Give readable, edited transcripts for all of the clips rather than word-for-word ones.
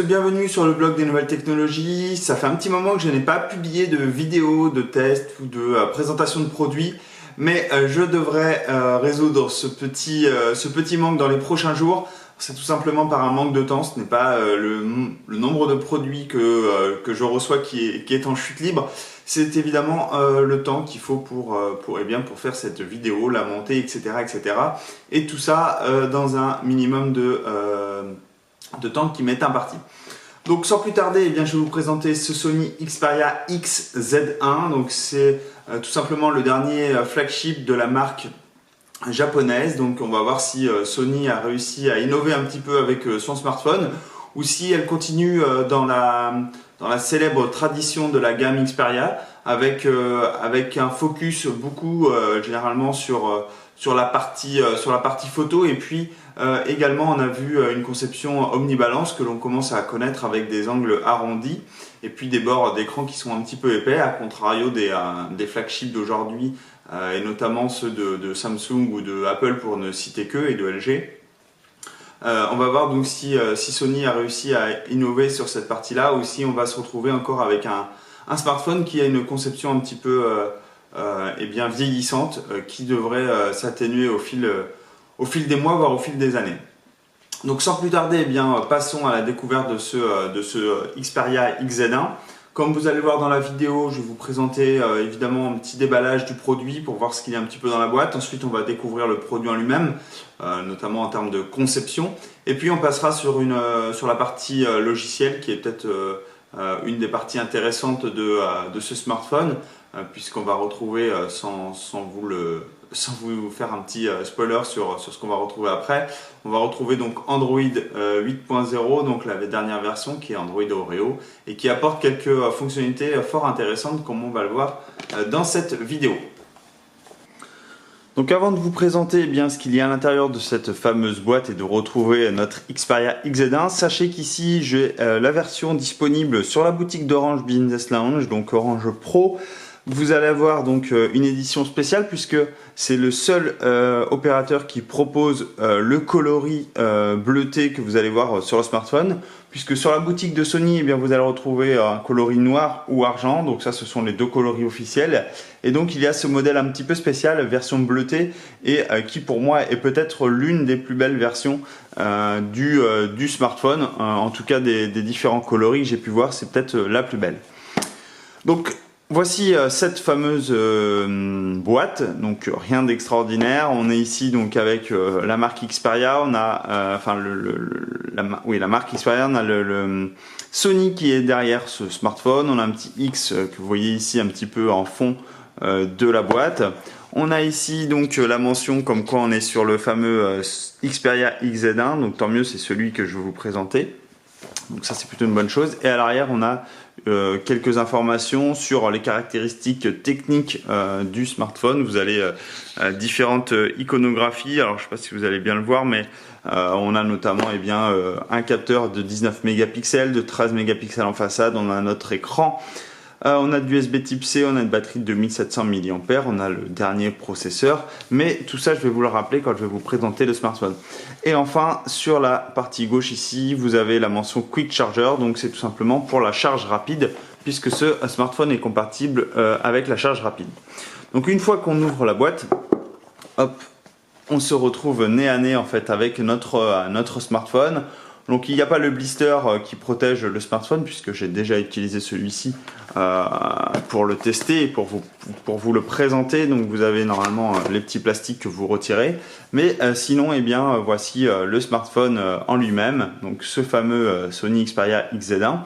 bienvenue sur le blog des nouvelles technologies. Ça fait un petit moment que je n'ai pas publié de vidéos, de tests ou de présentation de produits, mais je devrais résoudre ce petit manque dans les prochains jours. C'est tout simplement par un manque de temps, ce n'est pas le nombre de produits que je reçois qui est en chute libre, c'est évidemment le temps qu'il faut pour faire cette vidéo, la monter, etc. Et tout ça dans un minimum de temps qui m'est imparti. Donc sans plus tarder, je vais vous présenter ce Sony Xperia XZ1. Donc c'est tout simplement le dernier flagship de la marque japonaise. Donc on va voir si Sony a réussi à innover un petit peu avec son smartphone ou si elle continue dans la célèbre tradition de la gamme Xperia avec un focus beaucoup généralement sur la partie photo, et puis également on a vu une conception omnibalance que l'on commence à connaître avec des angles arrondis et puis des bords d'écran qui sont un petit peu épais, à contrario des flagships d'aujourd'hui et notamment ceux de Samsung ou de Apple pour ne citer que, et de LG. On va voir donc si Sony a réussi à innover sur cette partie-là, ou si on va se retrouver encore avec un smartphone qui a une conception un petit peu vieillissante, qui devrait s'atténuer au fil des mois, voire au fil des années. Donc sans plus tarder, passons à la découverte de ce Xperia XZ1. Comme vous allez voir dans la vidéo, je vais vous présenter évidemment un petit déballage du produit pour voir ce qu'il y a un petit peu dans la boîte. Ensuite, on va découvrir le produit en lui-même, notamment en termes de conception. Et puis, on passera sur la partie logicielle, qui est peut-être une des parties intéressantes de ce smartphone, puisqu'on va retrouver, sans vous faire un petit spoiler sur ce qu'on va retrouver après, on va retrouver donc Android 8.0, donc la dernière version qui est Android Oreo, et qui apporte quelques fonctionnalités fort intéressantes, comme on va le voir dans cette vidéo. Donc avant de vous présenter ce qu'il y a à l'intérieur de cette fameuse boîte et de retrouver notre Xperia XZ1, sachez qu'ici j'ai la version disponible sur la boutique d'Orange Business Lounge, donc Orange Pro. Vous allez avoir donc une édition spéciale, puisque c'est le seul opérateur qui propose le coloris bleuté que vous allez voir sur le smartphone, puisque sur la boutique de Sony, vous allez retrouver un coloris noir ou argent. Donc ça, ce sont les deux coloris officiels. Et donc il y a ce modèle un petit peu spécial, version bleutée, et qui pour moi est peut-être l'une des plus belles versions du smartphone. En tout cas des différents coloris que j'ai pu voir, c'est peut-être la plus belle. Donc voici cette fameuse boîte, donc rien d'extraordinaire. On est ici donc avec la marque Xperia, on a la marque Xperia, on a le Sony qui est derrière ce smartphone, on a un petit X que vous voyez ici un petit peu en fond de la boîte. On a ici donc la mention comme quoi on est sur le fameux Xperia XZ1, donc tant mieux, c'est celui que je vais vous présenter. Donc ça, c'est plutôt une bonne chose. Et à l'arrière, on a quelques informations sur les caractéristiques techniques du smartphone. Vous avez différentes iconographies. Alors je ne sais pas si vous allez bien le voir, mais on a notamment un capteur de 19 mégapixels, de 13 mégapixels en façade. On a notre écran. On a du USB type C, on a une batterie de 2700 mAh, on a le dernier processeur, mais tout ça je vais vous le rappeler quand je vais vous présenter le smartphone. Et enfin, sur la partie gauche ici, vous avez la mention Quick Charger, donc c'est tout simplement pour la charge rapide, puisque ce smartphone est compatible avec la charge rapide. Donc une fois qu'on ouvre la boîte, hop, on se retrouve nez à nez en fait avec notre smartphone. Donc il n'y a pas le blister qui protège le smartphone, puisque j'ai déjà utilisé celui-ci pour le tester et pour vous le présenter. Donc vous avez normalement les petits plastiques que vous retirez. Mais sinon, voici le smartphone en lui-même, donc ce fameux Sony Xperia XZ1,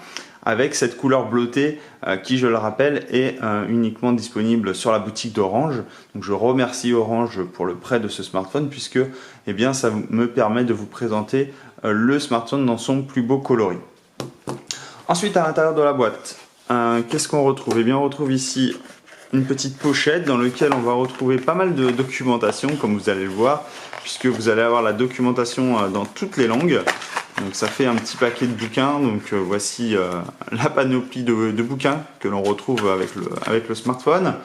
avec cette couleur bleutée qui, je le rappelle, est uniquement disponible sur la boutique d'Orange. Donc je remercie Orange pour le prêt de ce smartphone, puisque ça me permet de vous présenter le smartphone dans son plus beau coloris. Ensuite, à l'intérieur de la boîte, qu'est-ce qu'on retrouve? On retrouve ici une petite pochette dans laquelle on va retrouver pas mal de documentation, comme vous allez le voir, puisque vous allez avoir la documentation dans toutes les langues. Donc ça fait un petit paquet de bouquins. Donc voici la panoplie de bouquins que l'on retrouve avec le smartphone.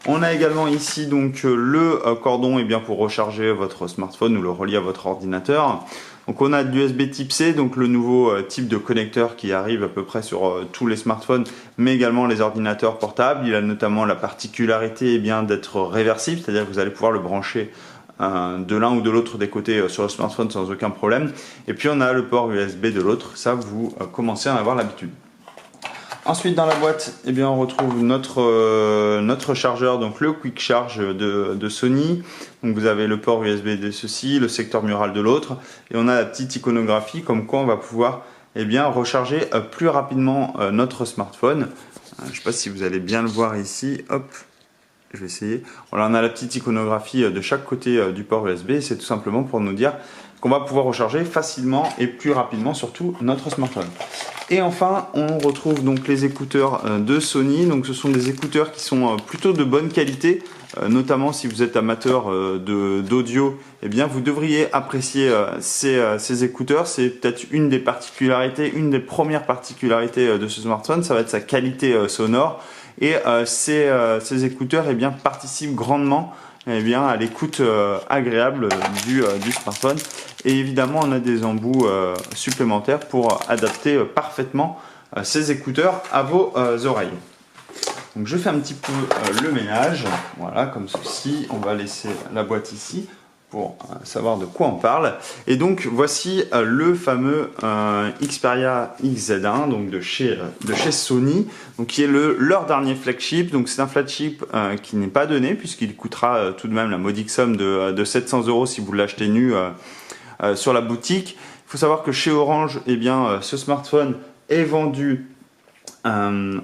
On a également ici donc le cordon pour recharger votre smartphone ou le relier à votre ordinateur. Donc on a de l'USB type C, donc le nouveau type de connecteur qui arrive à peu près sur tous les smartphones, mais également les ordinateurs portables. Il a notamment la particularité d'être réversible, c'est-à-dire que vous allez pouvoir le brancher de l'un ou de l'autre des côtés sur le smartphone sans aucun problème. Et puis on a le port USB de l'autre, ça vous commencez à en avoir l'habitude. Ensuite dans la boîte, on retrouve notre chargeur, donc le Quick Charge de Sony. Donc vous avez le port USB de ceci, le secteur mural de l'autre, et on a la petite iconographie comme quoi on va pouvoir recharger plus rapidement notre smartphone. Je ne sais pas si vous allez bien le voir ici. Hop, je vais essayer. Voilà, on a la petite iconographie de chaque côté du port USB. C'est tout simplement pour nous dire qu'on va pouvoir recharger facilement et plus rapidement surtout notre smartphone. Et enfin, on retrouve donc les écouteurs de Sony. Donc ce sont des écouteurs qui sont plutôt de bonne qualité, notamment si vous êtes amateur d'audio, vous devriez apprécier ces écouteurs. C'est peut-être une des particularités, une des premières particularités de ce smartphone, ça va être sa qualité sonore. Et ces écouteurs participent grandement à l'écoute agréable du smartphone. Et évidemment, on a des embouts supplémentaires pour adapter parfaitement ces écouteurs à vos oreilles. Donc je fais un petit peu le ménage, voilà, comme ceci. On va laisser la boîte ici pour savoir de quoi on parle. Et donc voici le fameux Xperia XZ1 donc de chez Sony, donc qui est leur dernier flagship. Donc c'est un flagship qui n'est pas donné puisqu'il coûtera tout de même la modique somme de 700 € si vous l'achetez nu sur la boutique. Il faut savoir que chez Orange, ce smartphone est vendu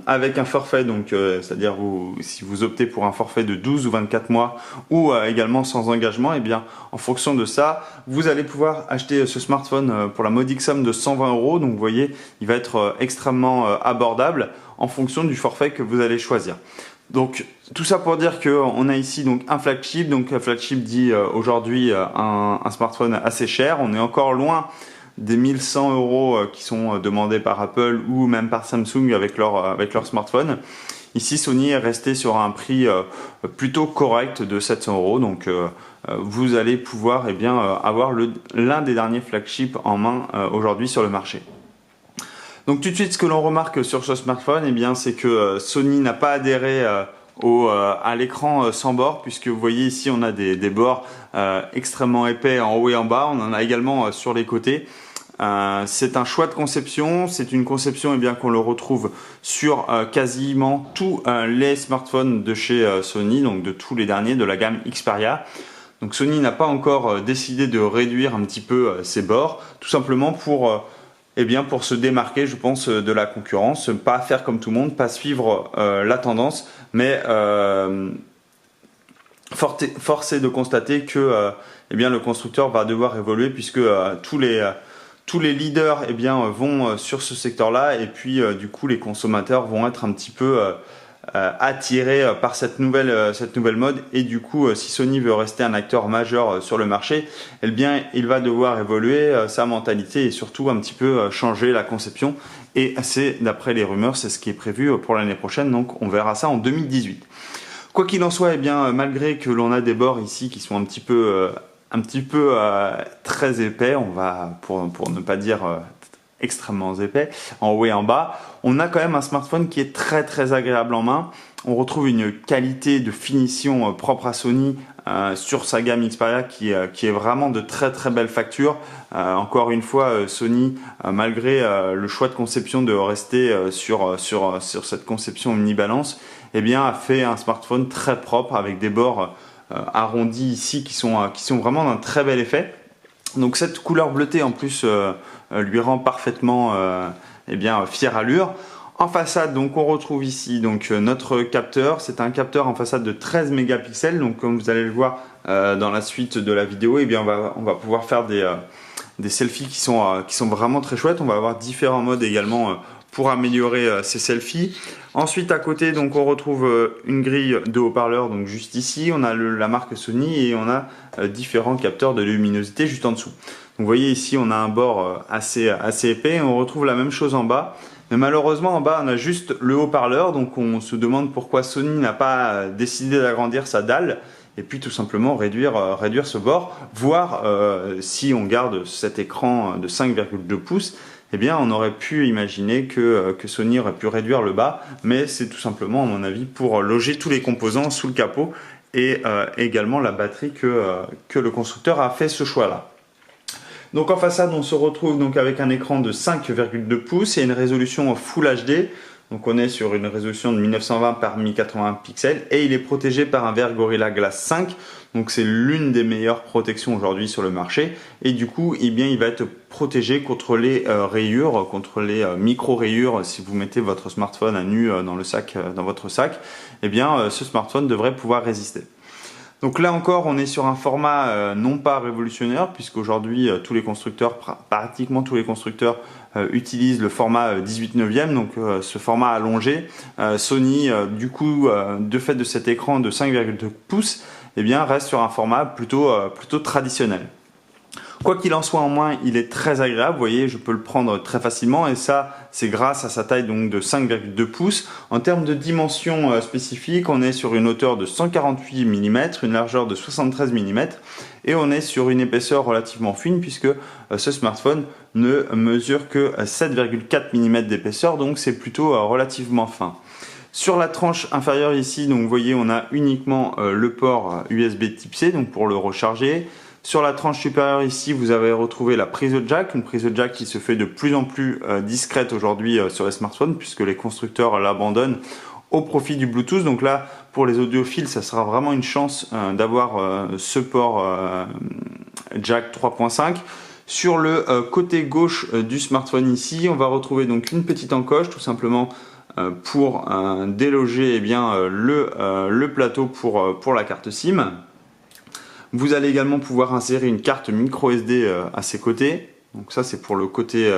avec un forfait, donc c'est-à-dire si vous optez pour un forfait de 12 ou 24 mois ou également sans engagement, en fonction de ça, vous allez pouvoir acheter ce smartphone pour la modique somme de 120 €. Donc vous voyez, il va être extrêmement abordable en fonction du forfait que vous allez choisir. Donc tout ça pour dire qu'on a ici donc un flagship. Donc un flagship dit aujourd'hui un smartphone assez cher. On est encore loin des 1100 € qui sont demandés par Apple ou même par Samsung avec leur smartphone. Ici, Sony est resté sur un prix plutôt correct de 700 €. Donc, vous allez pouvoir avoir l'un des derniers flagships en main aujourd'hui sur le marché. Donc, tout de suite, ce que l'on remarque sur ce smartphone, c'est que Sony n'a pas adhéré à l'écran sans bord, puisque vous voyez ici, on a des bords extrêmement épais en haut et en bas. On en a également sur les côtés. C'est un choix de conception, c'est une conception qu'on le retrouve sur quasiment tous les smartphones de chez Sony, donc de tous les derniers de la gamme Xperia. Donc Sony n'a pas encore décidé de réduire un petit peu ses bords, tout simplement pour se démarquer, je pense, de la concurrence, pas faire comme tout le monde, pas suivre la tendance, mais force est de constater que le constructeur va devoir évoluer puisque tous les leaders vont sur ce secteur-là, et puis du coup les consommateurs vont être un petit peu attirés par cette nouvelle mode. Et du coup, si Sony veut rester un acteur majeur sur le marché, il va devoir évoluer sa mentalité et surtout un petit peu changer la conception. Et c'est, d'après les rumeurs, c'est ce qui est prévu pour l'année prochaine. Donc on verra ça en 2018. Quoi qu'il en soit, malgré que l'on a des bords ici qui sont un petit peu très épais, on va pour ne pas dire extrêmement épais, en haut et en bas, on a quand même un smartphone qui est très très agréable en main. On retrouve une qualité de finition propre à Sony sur sa gamme Xperia qui est vraiment de très très belle facture. Encore une fois, Sony, malgré le choix de conception de rester sur cette conception omnibalance, a fait un smartphone très propre avec des bords arrondis ici qui sont vraiment d'un très bel effet. Donc cette couleur bleutée en plus lui rend parfaitement fière allure. En façade, donc on retrouve ici notre capteur. C'est un capteur en façade de 13 mégapixels. Donc comme vous allez le voir dans la suite de la vidéo, on va pouvoir faire des selfies qui sont vraiment très chouettes. On va avoir différents modes également pour améliorer ces selfies. Ensuite à côté, donc on retrouve une grille de haut-parleurs, donc juste ici on a la marque Sony et on a différents capteurs de luminosité juste en dessous. Donc vous voyez ici on a un bord assez épais, et on retrouve la même chose en bas. Mais malheureusement en bas on a juste le haut-parleur, donc on se demande pourquoi Sony n'a pas décidé d'agrandir sa dalle et puis tout simplement réduire ce bord, voire si on garde cet écran de 5,2 pouces, eh bien on aurait pu imaginer que Sony aurait pu réduire le bas, mais c'est tout simplement à mon avis pour loger tous les composants sous le capot et également la batterie que le constructeur a fait ce choix là. Donc en façade, on se retrouve donc avec un écran de 5,2 pouces et une résolution Full HD. Donc on est sur une résolution de 1920 par 1080 pixels et il est protégé par un verre Gorilla Glass 5. Donc c'est l'une des meilleures protections aujourd'hui sur le marché. Et du coup, eh bien, il va être protégé contre les rayures, contre les micro-rayures. Si vous mettez votre smartphone à nu dans le sac, dans votre sac, eh bien, ce smartphone devrait pouvoir résister. Donc là encore, on est sur un format non pas révolutionnaire, puisqu'aujourd'hui, tous les constructeurs, pratiquement tous les constructeurs, utilisent le format 18/9, donc ce format allongé. Sony, du coup, de fait de cet écran de 5,2 pouces, eh bien, reste sur un format plutôt traditionnel. Quoi qu'il en soit, en moins, il est très agréable. Vous voyez, je peux le prendre très facilement et ça, c'est grâce à sa taille donc de 5,2 pouces. En termes de dimensions spécifiques, on est sur une hauteur de 148 mm, une largeur de 73 mm et on est sur une épaisseur relativement fine puisque ce smartphone ne mesure que 7,4 mm d'épaisseur, donc c'est plutôt relativement fin. Sur la tranche inférieure ici, donc vous voyez, on a uniquement le port USB Type C, donc pour le recharger. Sur la tranche supérieure ici, vous avez retrouvé la prise jack, une prise jack qui se fait de plus en plus discrète aujourd'hui sur les smartphones puisque les constructeurs l'abandonnent au profit du Bluetooth. Donc là, pour les audiophiles, ça sera vraiment une chance d'avoir ce port jack 3.5. Sur le côté gauche du smartphone ici, on va retrouver donc une petite encoche tout simplement pour déloger le plateau pour la carte SIM. Vous allez également pouvoir insérer une carte micro SD à ses côtés. Donc ça c'est pour le côté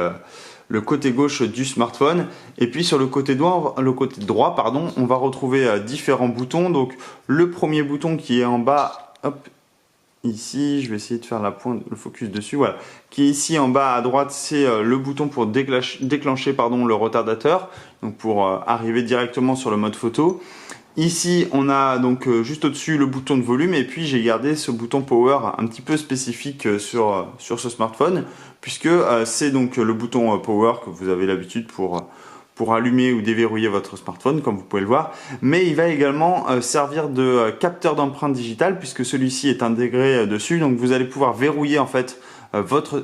gauche du smartphone. Et puis sur le côté droit, on va retrouver différents boutons. Donc le premier bouton qui est en bas, hop, ici, je vais essayer de faire le focus dessus, voilà, qui est ici en bas à droite, c'est le bouton pour déclencher le retardateur, donc pour arriver directement sur le mode photo. Ici, on a donc juste au-dessus le bouton de volume et puis j'ai gardé ce bouton power un petit peu spécifique sur ce smartphone puisque c'est donc le bouton power que vous avez l'habitude pour allumer ou déverrouiller votre smartphone comme vous pouvez le voir, mais il va également servir de capteur d'empreinte digitale puisque celui-ci est intégré dessus, donc vous allez pouvoir verrouiller en fait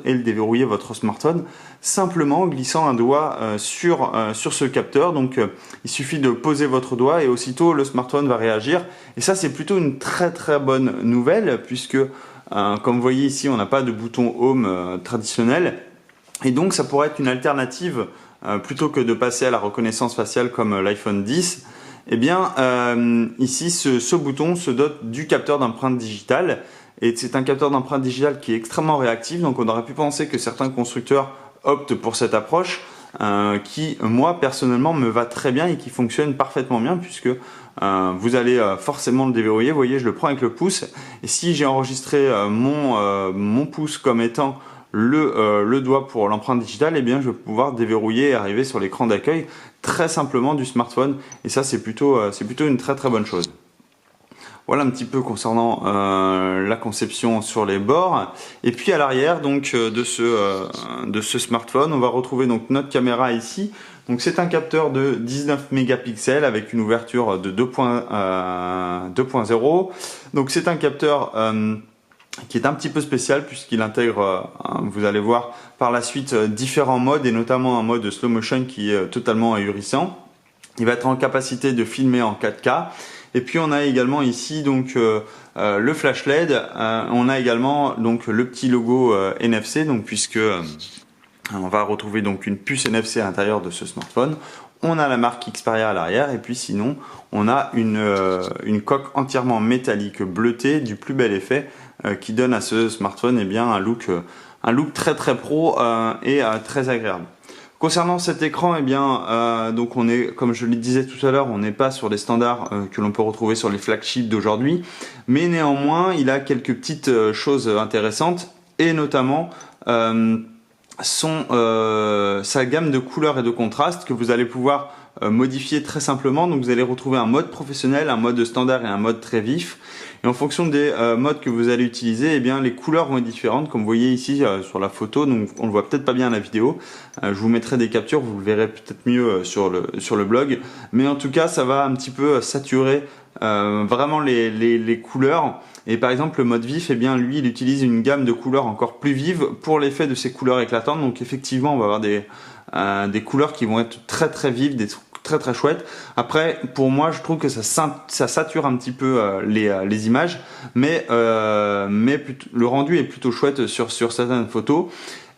et le déverrouiller votre smartphone simplement en glissant un doigt sur ce capteur. Donc il suffit de poser votre doigt et aussitôt le smartphone va réagir et ça c'est plutôt une très très bonne nouvelle puisque comme vous voyez ici on n'a pas de bouton home traditionnel et donc ça pourrait être une alternative plutôt que de passer à la reconnaissance faciale comme l'iPhone 10. Eh bien ici ce bouton se dote du capteur d'empreinte digitale. Et c'est un capteur d'empreinte digitale qui est extrêmement réactif, donc on aurait pu penser que certains constructeurs optent pour cette approche qui, moi, personnellement, me va très bien et qui fonctionne parfaitement bien puisque vous allez forcément le déverrouiller. Vous voyez, je le prends avec le pouce et si j'ai enregistré mon pouce comme étant le doigt pour l'empreinte digitale, eh bien, je vais pouvoir déverrouiller et arriver sur l'écran d'accueil très simplement du smartphone et ça, c'est plutôt une très très bonne chose. Voilà un petit peu concernant la conception sur les bords. Et puis à l'arrière donc de ce smartphone, on va retrouver donc notre caméra ici. Donc c'est un capteur de 19 mégapixels avec une ouverture de 2.0. Donc c'est un capteur qui est un petit peu spécial puisqu'il intègre, vous allez voir par la suite, différents modes et notamment un mode slow motion qui est totalement ahurissant. Il va être en capacité de filmer en 4K. Et puis on a également ici donc le flash LED. On a également donc le petit logo NFC, donc puisque on va retrouver donc une puce NFC à l'intérieur de ce smartphone. On a la marque Xperia à l'arrière et puis sinon on a une coque entièrement métallique bleutée du plus bel effet qui donne à ce smartphone un look très très pro et très agréable. Concernant cet écran, donc on est, comme je le disais tout à l'heure, on n'est pas sur les standards que l'on peut retrouver sur les flagships d'aujourd'hui, mais néanmoins, il a quelques petites choses intéressantes, et notamment sa gamme de couleurs et de contrastes que vous allez pouvoir modifier très simplement. Donc vous allez retrouver un mode professionnel, un mode standard et un mode très vif. Et en fonction des modes que vous allez utiliser, eh bien les couleurs vont être différentes, comme vous voyez ici sur la photo. Donc on le voit peut-être pas bien à la vidéo. Je vous mettrai des captures, vous le verrez peut-être mieux sur le blog. Mais en tout cas, ça va un petit peu saturer vraiment les couleurs. Et par exemple, le mode vif, eh bien lui, il utilise une gamme de couleurs encore plus vive pour l'effet de ces couleurs éclatantes. Donc effectivement, on va avoir des couleurs qui vont être très très vives, des très chouette. Après, pour moi, je trouve que ça sature un petit peu les images, mais le rendu est plutôt chouette sur certaines photos.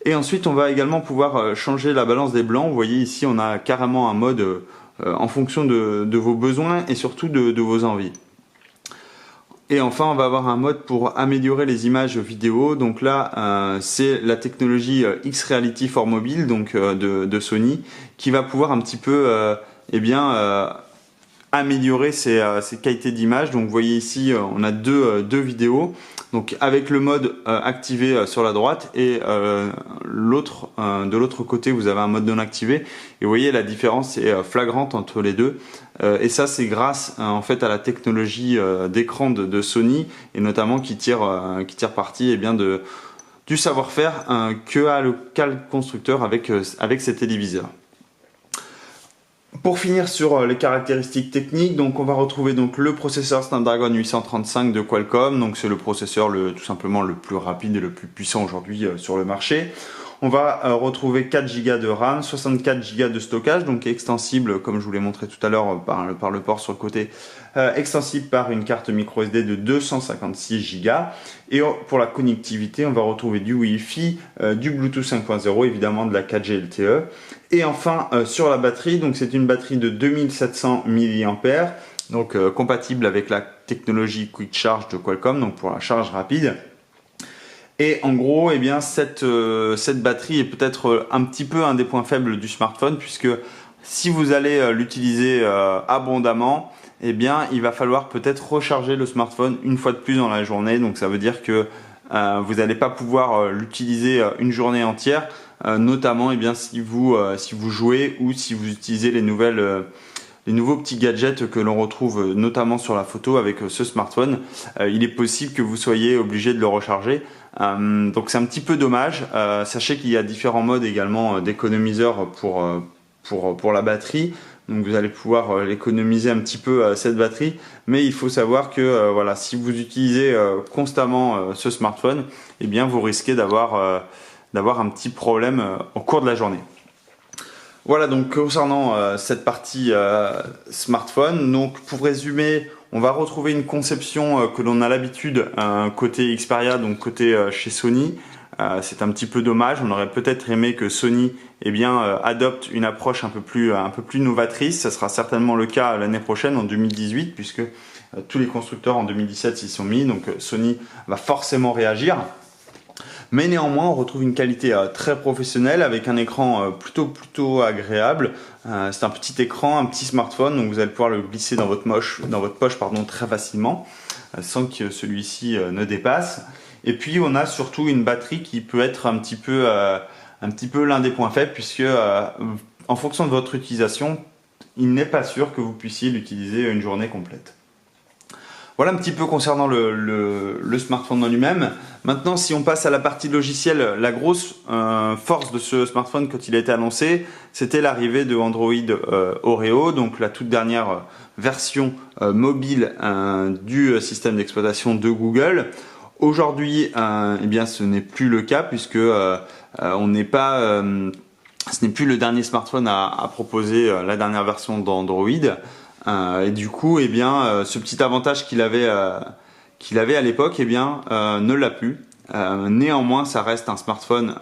Et ensuite, on va également pouvoir changer la balance des blancs. Vous voyez ici, on a carrément un mode en fonction de vos besoins et surtout de vos envies. Et enfin, on va avoir un mode pour améliorer les images vidéo. Donc là, c'est la technologie X-Reality for Mobile, donc de Sony, qui va pouvoir un petit peu améliorer ses qualités d'image. Donc vous voyez ici, on a deux vidéos. Donc avec le mode activé sur la droite et de l'autre côté, vous avez un mode non activé. Et vous voyez, la différence est flagrante entre les deux. Et ça, c'est grâce en fait à la technologie d'écran de Sony, et notamment qui tire parti du savoir-faire qu'a le constructeur avec ses téléviseurs. Pour finir sur les caractéristiques techniques, donc on va retrouver donc le processeur Snapdragon 835 de Qualcomm. Donc c'est le processeur tout simplement le plus rapide et le plus puissant aujourd'hui sur le marché. On va retrouver 4 Go de RAM, 64 Go de stockage, donc extensible comme je vous l'ai montré tout à l'heure par le port sur le côté, extensible par une carte micro SD de 256 Go. Et pour la connectivité, on va retrouver du Wi-Fi, du Bluetooth 5.0, évidemment de la 4G LTE. Et enfin sur la batterie, donc c'est une batterie de 2700 mAh, donc compatible avec la technologie Quick Charge de Qualcomm, donc pour la charge rapide. Et en gros, eh bien, cette batterie est peut-être un petit peu un des points faibles du smartphone, puisque si vous allez l'utiliser abondamment, eh bien, il va falloir peut-être recharger le smartphone une fois de plus dans la journée. Donc ça veut dire que vous n'allez pas pouvoir l'utiliser une journée entière, notamment eh bien, si vous jouez ou si vous utilisez les nouveaux petits gadgets que l'on retrouve notamment sur la photo avec ce smartphone. Il est possible que vous soyez obligé de le recharger. Donc c'est un petit peu dommage. Sachez qu'il y a différents modes également d'économiseurs pour la batterie. Donc vous allez pouvoir économiser un petit peu cette batterie. Mais il faut savoir que voilà, si vous utilisez constamment ce smartphone, eh bien vous risquez d'avoir un petit problème au cours de la journée. Voilà donc concernant cette partie smartphone. Donc pour résumer, on va retrouver une conception que l'on a l'habitude côté Xperia, donc côté chez Sony. C'est un petit peu dommage, on aurait peut-être aimé que Sony adopte une approche un peu plus novatrice. Ça sera certainement le cas l'année prochaine en 2018, puisque tous les constructeurs en 2017 s'y sont mis, donc Sony va forcément réagir. Mais néanmoins, on retrouve une qualité très professionnelle avec un écran plutôt agréable. C'est un petit écran, un petit smartphone, donc vous allez pouvoir le glisser dans votre poche très facilement, sans que celui-ci ne dépasse. Et puis on a surtout une batterie qui peut être un petit peu l'un des points faibles, puisque en fonction de votre utilisation, il n'est pas sûr que vous puissiez l'utiliser une journée complète. Voilà un petit peu concernant le smartphone en lui-même. Maintenant, si on passe à la partie logicielle, la grosse force de ce smartphone quand il a été annoncé, c'était l'arrivée de Android Oreo, donc la toute dernière version mobile du système d'exploitation de Google. Aujourd'hui, ce n'est plus le cas, puisque ce n'est plus le dernier smartphone à proposer la dernière version d'Android. Et du coup, ce petit avantage qu'il avait à l'époque, ne l'a plus. Néanmoins, ça reste un smartphone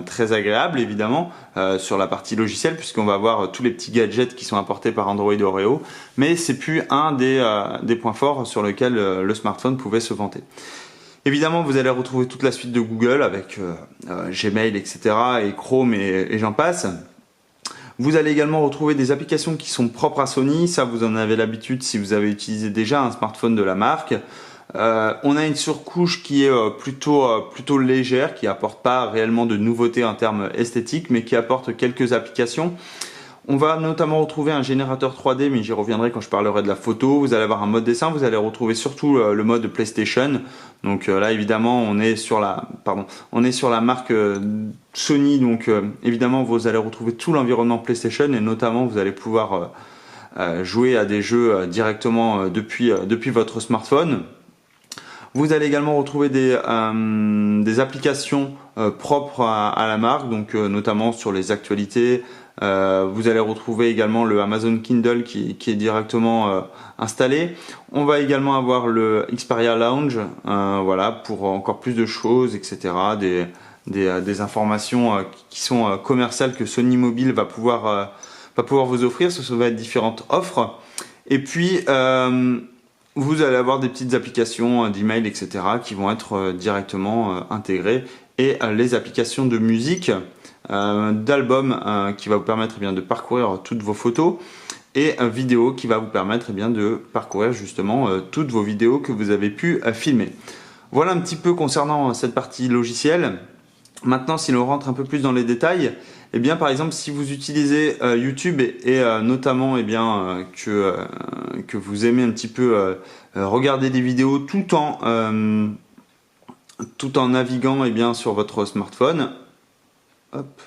très agréable, évidemment, sur la partie logicielle, puisqu'on va avoir tous les petits gadgets qui sont apportés par Android Oreo. Mais c'est plus un des points forts sur lesquels le smartphone pouvait se vanter. Évidemment, vous allez retrouver toute la suite de Google avec Gmail, etc. et Chrome et j'en passe. Vous allez également retrouver des applications qui sont propres à Sony. Ça, vous en avez l'habitude si vous avez utilisé déjà un smartphone de la marque. On a une surcouche qui est plutôt légère, qui apporte pas réellement de nouveautés en termes esthétiques, mais qui apporte quelques applications. On va notamment retrouver un générateur 3D, mais j'y reviendrai quand je parlerai de la photo. Vous allez avoir un mode dessin, vous allez retrouver surtout le mode PlayStation. Donc là, évidemment, on est sur la marque Sony. Donc évidemment, vous allez retrouver tout l'environnement PlayStation et notamment, vous allez pouvoir jouer à des jeux directement depuis votre smartphone. Vous allez également retrouver des applications propres à la marque, donc notamment sur les actualités. Vous allez retrouver également le Amazon Kindle qui est directement installé. On va également avoir le Xperia Lounge, voilà, pour encore plus de choses, etc. Des informations qui sont commerciales que Sony Mobile va pouvoir vous offrir. Ça va être différentes offres. Et puis vous allez avoir des petites applications d'email, etc. qui vont être directement intégrées. Et les applications de musique, d'albums qui va vous permettre eh bien, de parcourir toutes vos photos. Et vidéo qui va vous permettre eh bien, de parcourir justement toutes vos vidéos que vous avez pu filmer. Voilà un petit peu concernant cette partie logicielle. Maintenant, si l'on rentre un peu plus dans les détails, eh bien, par exemple, si vous utilisez YouTube et notamment eh bien, que vous aimez un petit peu regarder des vidéos tout en naviguant eh bien, sur votre smartphone, hop.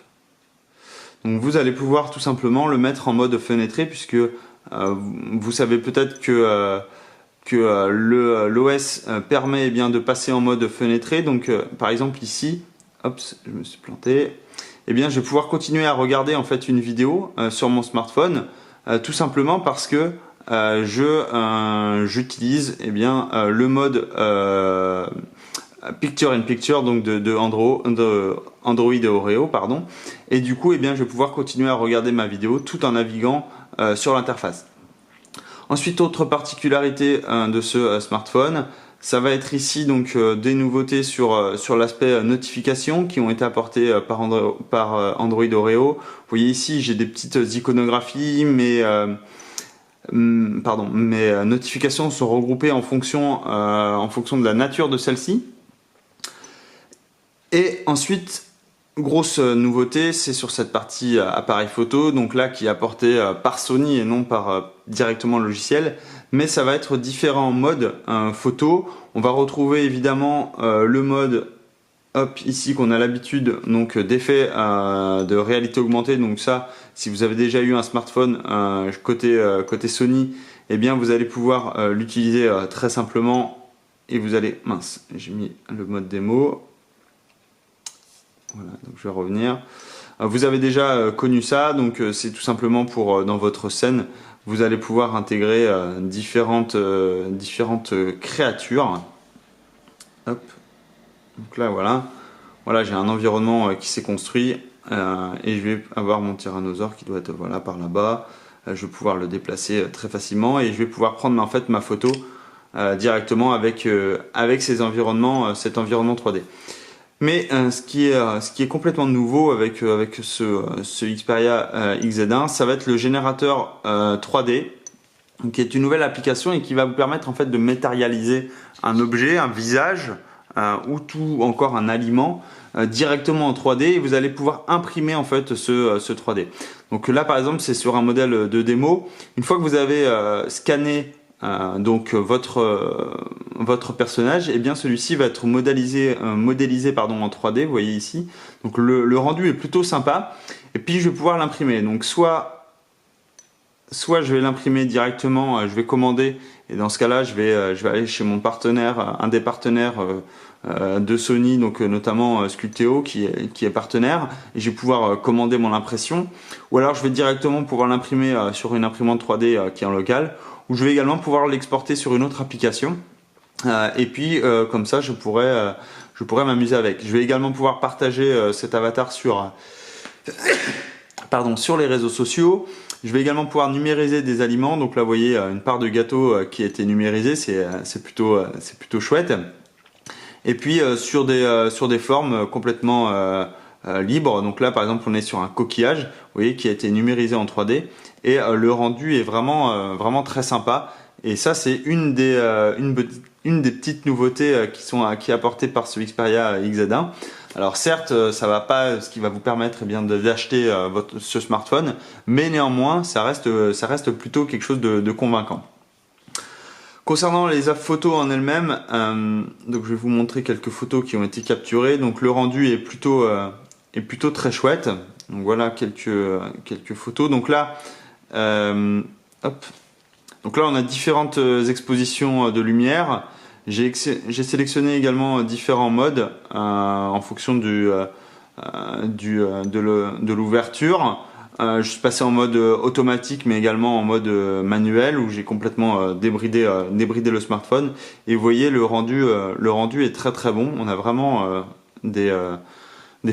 Donc vous allez pouvoir tout simplement le mettre en mode fenêtré puisque vous savez peut-être que l'OS permet eh bien, de passer en mode fenêtré. Donc par exemple ici, hop, je me suis planté. Eh bien, je vais pouvoir continuer à regarder en fait une vidéo sur mon smartphone, tout simplement parce que j'utilise eh bien le mode Picture in Picture, donc de Android et Oreo, pardon. Et du coup, eh bien, je vais pouvoir continuer à regarder ma vidéo tout en naviguant sur l'interface. Ensuite, autre particularité de ce smartphone, ça va être ici donc des nouveautés sur l'aspect notification qui ont été apportées par Android Oreo. Vous voyez ici, j'ai des petites iconographies, mes notifications sont regroupées en fonction de la nature de celle-ci. Et ensuite, grosse nouveauté, c'est sur cette partie appareil photo, donc là qui est apporté par Sony et non par directement le logiciel, mais ça va être différents modes photo. On va retrouver évidemment le mode hop ici qu'on a l'habitude donc d'effet de réalité augmentée. Donc ça, si vous avez déjà eu un smartphone côté Sony, eh bien vous allez pouvoir l'utiliser très simplement et vous allez j'ai mis le mode démo. Voilà, donc je vais revenir. Vous avez déjà connu ça, donc c'est tout simplement pour dans votre scène, vous allez pouvoir intégrer différentes créatures. Hop. Donc là voilà, j'ai un environnement qui s'est construit et je vais avoir mon tyrannosaure qui doit être voilà par là-bas. Je vais pouvoir le déplacer très facilement et je vais pouvoir prendre en fait ma photo directement avec cet environnement 3D. Mais ce qui est complètement nouveau avec ce Xperia XZ1, ça va être le générateur 3D, qui est une nouvelle application et qui va vous permettre en fait de matérialiser un objet, un visage ou tout encore un aliment directement en 3D et vous allez pouvoir imprimer en fait ce 3D. Donc là par exemple c'est sur un modèle de démo. Une fois que vous avez scanné donc votre personnage, et eh bien celui-ci va être modélisé en 3D, vous voyez ici. Donc le rendu est plutôt sympa. Et puis je vais pouvoir l'imprimer. Donc soit je vais l'imprimer directement, je vais commander et dans ce cas-là je vais aller chez mon partenaire, un des partenaires de Sony, donc notamment Sculpteo qui est partenaire, et je vais pouvoir commander mon impression. Ou alors je vais directement pouvoir l'imprimer sur une imprimante 3D qui est en local. Où je vais également pouvoir l'exporter sur une autre application et puis comme ça je pourrais m'amuser avec. Je vais également pouvoir partager cet avatar sur les réseaux sociaux. Je vais également pouvoir numériser des aliments. Donc là vous voyez une part de gâteau qui a été numérisée, c'est plutôt chouette. Et puis sur des formes complètement libres. Donc là par exemple on est sur un coquillage, vous voyez, qui a été numérisé en 3D. Et le rendu est vraiment très sympa. Et ça, c'est une une des petites nouveautés qui est apportée par ce Xperia XZ1. Alors certes, ça va pas, ce qui va vous permettre d'acheter ce smartphone, mais néanmoins, ça reste plutôt quelque chose de convaincant. Concernant les apps photos en elles-mêmes, donc je vais vous montrer quelques photos qui ont été capturées. Donc le rendu est plutôt très chouette. Donc voilà quelques photos. Donc là, hop. Donc là, on a différentes expositions de lumière. J'ai sélectionné également différents modes en fonction de l'ouverture. Je suis passé en mode automatique, mais également en mode manuel, où j'ai complètement débridé le smartphone. Et vous voyez, le rendu est très très bon. On a vraiment des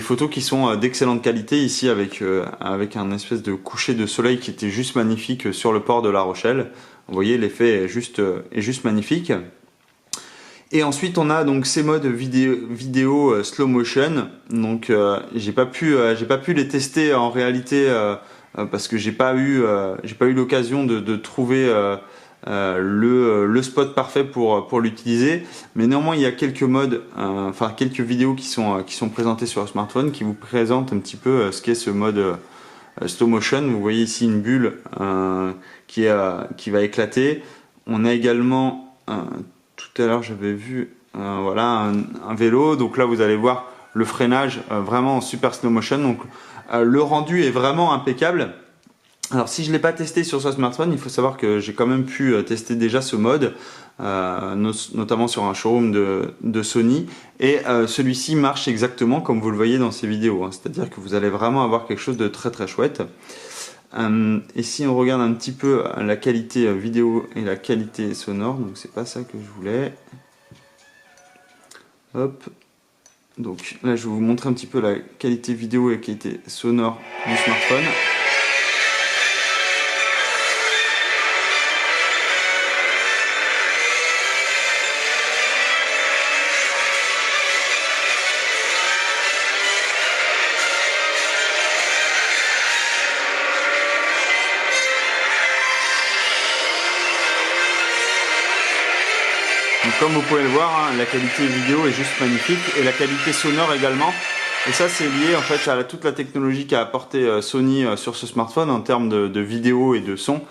photos qui sont d'excellente qualité ici, avec un espèce de coucher de soleil qui était juste magnifique sur le port de La Rochelle. Vous voyez, l'effet est juste magnifique. Et ensuite on a donc ces modes vidéo slow motion. Donc j'ai pas pu les tester en réalité parce que j'ai pas eu l'occasion de trouver le spot parfait pour l'utiliser. Mais néanmoins il y a quelques modes, quelques vidéos qui sont présentées sur le smartphone qui vous présentent un petit peu ce qu'est ce mode slow motion. Vous voyez ici une bulle qui va éclater. On a également tout à l'heure j'avais vu voilà un vélo, donc là vous allez voir le freinage vraiment en super slow motion. Donc le rendu est vraiment impeccable. Alors si je ne l'ai pas testé sur ce smartphone, il faut savoir que j'ai quand même pu tester déjà ce mode, notamment sur un showroom de Sony, et celui-ci marche exactement comme vous le voyez dans ces vidéos, hein. C'est-à-dire que vous allez vraiment avoir quelque chose de très très chouette. Et si on regarde un petit peu la qualité vidéo et la qualité sonore, donc c'est pas ça que je voulais. Hop. Donc là je vais vous montrer un petit peu la qualité vidéo et la qualité sonore du smartphone. Donc, comme vous pouvez le voir, hein, la qualité vidéo est juste magnifique et la qualité sonore également. Et ça c'est lié en fait à toute la technologie qu'a apporté Sony sur ce smartphone en termes de vidéo et de son.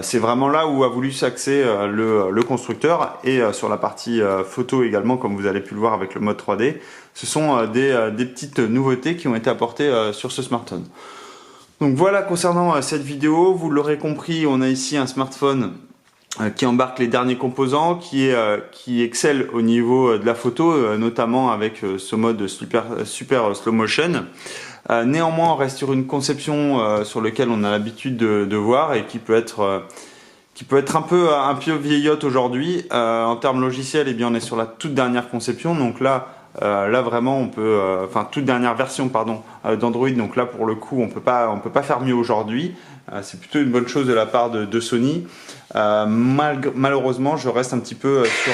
C'est vraiment là où a voulu s'axer le constructeur, et sur la partie photo également, comme vous avez pu le voir avec le mode 3D. Ce sont des petites nouveautés qui ont été apportées sur ce smartphone. Donc voilà concernant cette vidéo, vous l'aurez compris, on a ici un smartphone qui embarque les derniers composants, qui excelle au niveau de la photo, notamment avec ce mode super slow motion. Néanmoins, on reste sur une conception sur laquelle on a l'habitude de voir et qui peut être un peu vieillotte aujourd'hui. En termes logiciels, eh bien, on est sur la toute dernière conception. Donc là vraiment on peut, toute dernière version pardon d'Android. Donc là pour le coup on peut pas faire mieux aujourd'hui. C'est plutôt une bonne chose de la part de Sony. Malheureusement je reste un petit peu sur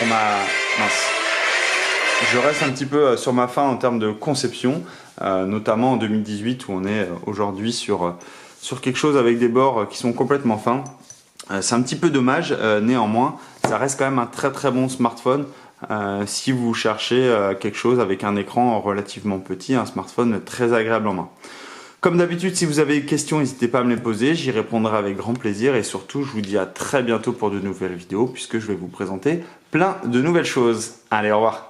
ma faim en termes de conception, notamment en 2018 où on est aujourd'hui sur quelque chose avec des bords qui sont complètement fins. C'est un petit peu dommage, néanmoins ça reste quand même un très très bon smartphone. Si vous cherchez quelque chose avec un écran relativement petit, un smartphone très agréable en main. Comme d'habitude, si vous avez des questions, n'hésitez pas à me les poser, j'y répondrai avec grand plaisir, et surtout je vous dis à très bientôt pour de nouvelles vidéos puisque je vais vous présenter plein de nouvelles choses. Allez, au revoir.